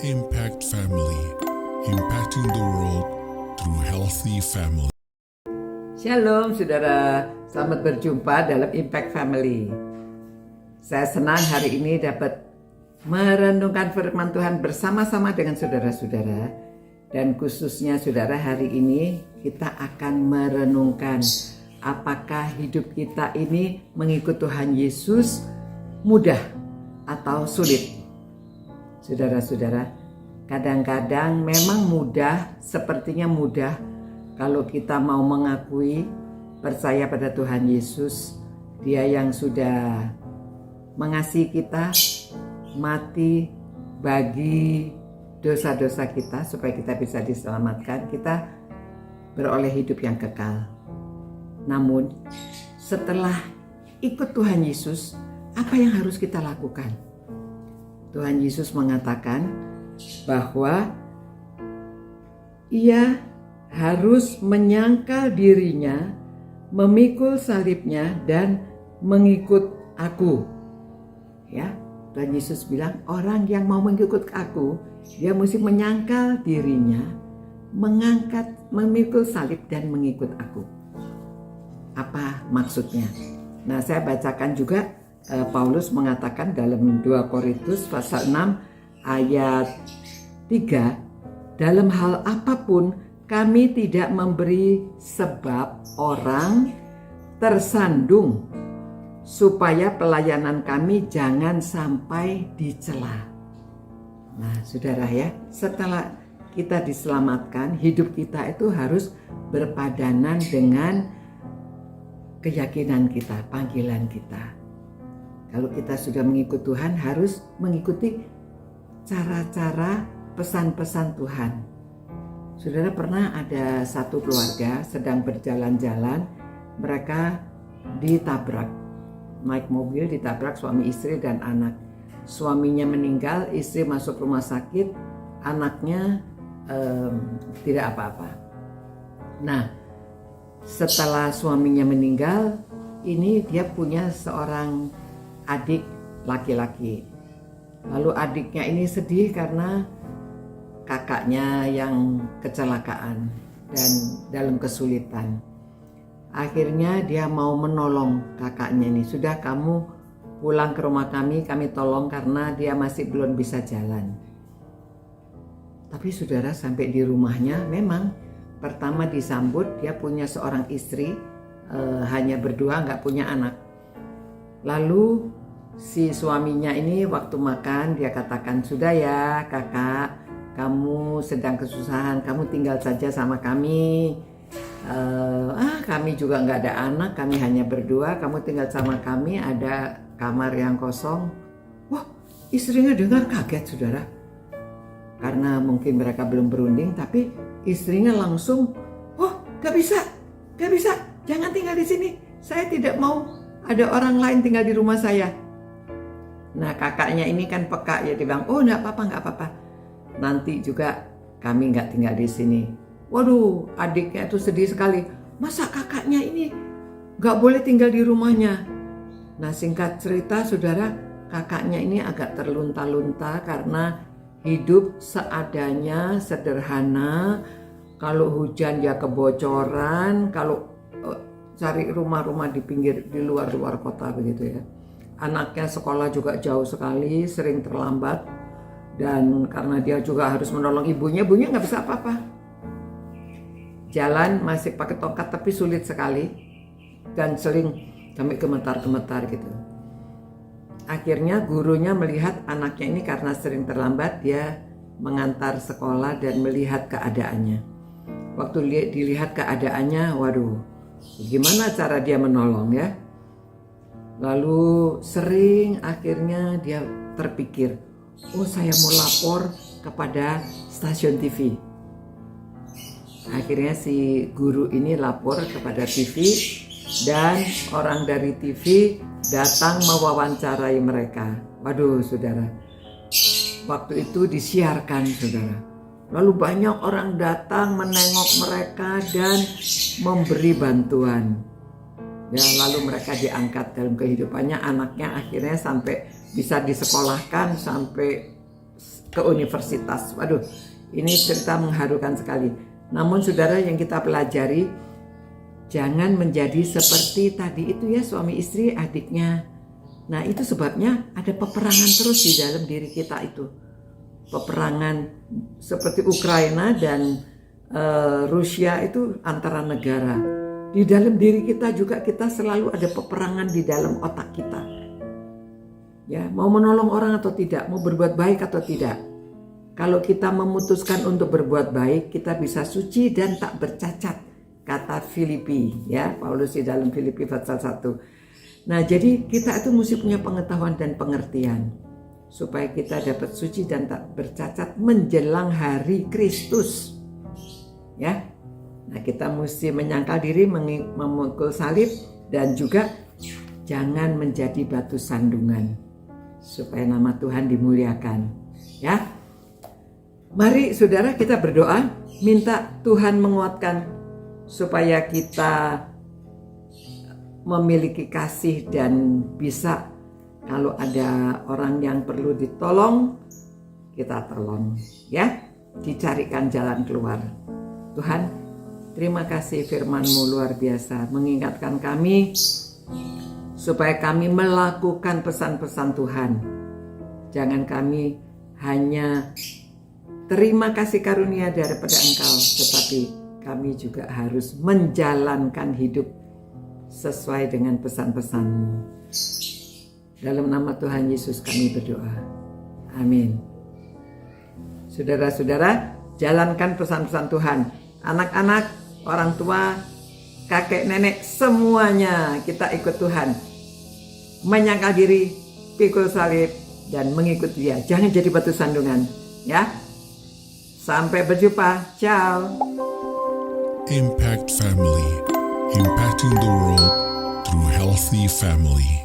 Impact Family, impacting the world through healthy family. Shalom saudara, selamat berjumpa dalam Impact Family. Saya senang hari ini dapat merenungkan firman Tuhan bersama-sama dengan saudara-saudara. Dan khususnya saudara, hari ini kita akan merenungkan apakah hidup kita ini mengikut Tuhan Yesus mudah atau sulit. Saudara-saudara, kadang-kadang memang mudah, sepertinya mudah kalau kita mau mengakui percaya pada Tuhan Yesus, Dia yang sudah mengasihi kita, mati bagi dosa-dosa kita supaya kita bisa diselamatkan, kita beroleh hidup yang kekal. Namun setelah ikut Tuhan Yesus, apa yang harus kita lakukan? Tuhan Yesus mengatakan bahwa Ia harus menyangkal dirinya, memikul salibnya dan mengikut aku. Ya, Tuhan Yesus bilang orang yang mau mengikut aku, dia mesti menyangkal dirinya, memikul salib dan mengikut aku. Apa maksudnya? Nah, saya bacakan juga Paulus mengatakan dalam 2 Korintus pasal 6 ayat 3, dalam hal apapun kami tidak memberi sebab orang tersandung supaya pelayanan kami jangan sampai dicela. Nah, saudara ya, setelah kita diselamatkan, hidup kita itu harus berpadanan dengan keyakinan kita, panggilan kita. Kalau kita sudah mengikut Tuhan, harus mengikuti cara-cara pesan-pesan Tuhan. Saudara, pernah ada satu keluarga sedang berjalan-jalan, mereka ditabrak. Naik mobil ditabrak suami istri dan anak. Suaminya meninggal, istri masuk rumah sakit, anaknya tidak apa-apa. Nah, setelah suaminya meninggal, ini dia punya seorang adik laki-laki. Lalu adiknya ini sedih karena kakaknya yang kecelakaan dan dalam kesulitan. Akhirnya dia mau menolong kakaknya ini. Sudah, kamu pulang ke rumah kami tolong karena dia masih belum bisa jalan. Tapi saudara, sampai di rumahnya memang pertama disambut, dia punya seorang istri, hanya berdua, nggak punya anak. Lalu si suaminya ini waktu makan dia katakan, sudah ya kakak, kamu sedang kesusahan, kamu tinggal saja sama kami. Kami juga nggak ada anak, kami hanya berdua, kamu tinggal sama kami, ada kamar yang kosong. Wah, istrinya dengar kaget saudara, karena mungkin mereka belum berunding, tapi istrinya langsung, gak bisa, jangan tinggal di sini, saya tidak mau ada orang lain tinggal di rumah saya. Nah, kakaknya ini kan peka ya, dia bilang, enggak apa-apa, nanti juga kami nggak tinggal di sini. Waduh, adiknya itu sedih sekali, masa kakaknya ini nggak boleh tinggal di rumahnya. Nah, singkat cerita saudara, kakaknya ini agak terlunta-lunta karena hidup seadanya, sederhana. Kalau hujan ya kebocoran, kalau cari rumah-rumah di pinggir, di luar kota begitu ya. Anaknya sekolah juga jauh sekali, sering terlambat. Dan karena dia juga harus menolong ibunya nggak bisa apa-apa. Jalan masih pakai tongkat tapi sulit sekali. Dan sering sampai gemetar-gemetar gitu. Akhirnya gurunya melihat anaknya ini karena sering terlambat, dia mengantar sekolah dan melihat keadaannya. Waktu dilihat keadaannya, waduh, gimana cara dia menolong ya? Lalu sering akhirnya dia terpikir, saya mau lapor kepada stasiun TV. Akhirnya si guru ini lapor kepada TV dan orang dari TV datang mewawancarai mereka. Waduh saudara, waktu itu disiarkan saudara. Lalu banyak orang datang menengok mereka dan memberi bantuan. Ya, lalu mereka diangkat dalam kehidupannya, anaknya akhirnya sampai bisa disekolahkan sampai ke universitas. Waduh, ini cerita mengharukan sekali. Namun saudara, yang kita pelajari, jangan menjadi seperti tadi itu ya, suami istri adiknya. Nah itu sebabnya ada peperangan terus di dalam diri kita itu. Peperangan seperti Ukraina dan Rusia itu antara negara. Di dalam diri kita juga kita selalu ada peperangan di dalam otak kita. Ya, mau menolong orang atau tidak, mau berbuat baik atau tidak. Kalau kita memutuskan untuk berbuat baik, kita bisa suci dan tak bercacat, kata Filipi, ya, Paulus di dalam Filipi pasal 1. Nah, jadi kita itu mesti punya pengetahuan dan pengertian supaya kita dapat suci dan tak bercacat menjelang hari Kristus. Ya. Nah, kita mesti menyangkal diri, memikul salib, dan juga jangan menjadi batu sandungan supaya nama Tuhan dimuliakan. Ya. Mari saudara kita berdoa, minta Tuhan menguatkan supaya kita memiliki kasih dan bisa kalau ada orang yang perlu ditolong, kita tolong, ya, dicarikan jalan keluar. Tuhan, terima kasih firman-Mu luar biasa, mengingatkan kami supaya kami melakukan pesan-pesan Tuhan. Jangan kami hanya terima kasih karunia daripada Engkau, tetapi kami juga harus menjalankan hidup sesuai dengan pesan-pesan-Mu. Dalam nama Tuhan Yesus kami berdoa. Amin. Saudara-saudara, jalankan pesan-pesan Tuhan. Anak-anak, orang tua, kakek, nenek, semuanya kita ikut Tuhan. Menyangkal diri, pikul salib, dan mengikuti Dia. Jangan jadi batu sandungan, ya. Sampai berjumpa. Ciao. Impact Family, impacting the world through healthy family.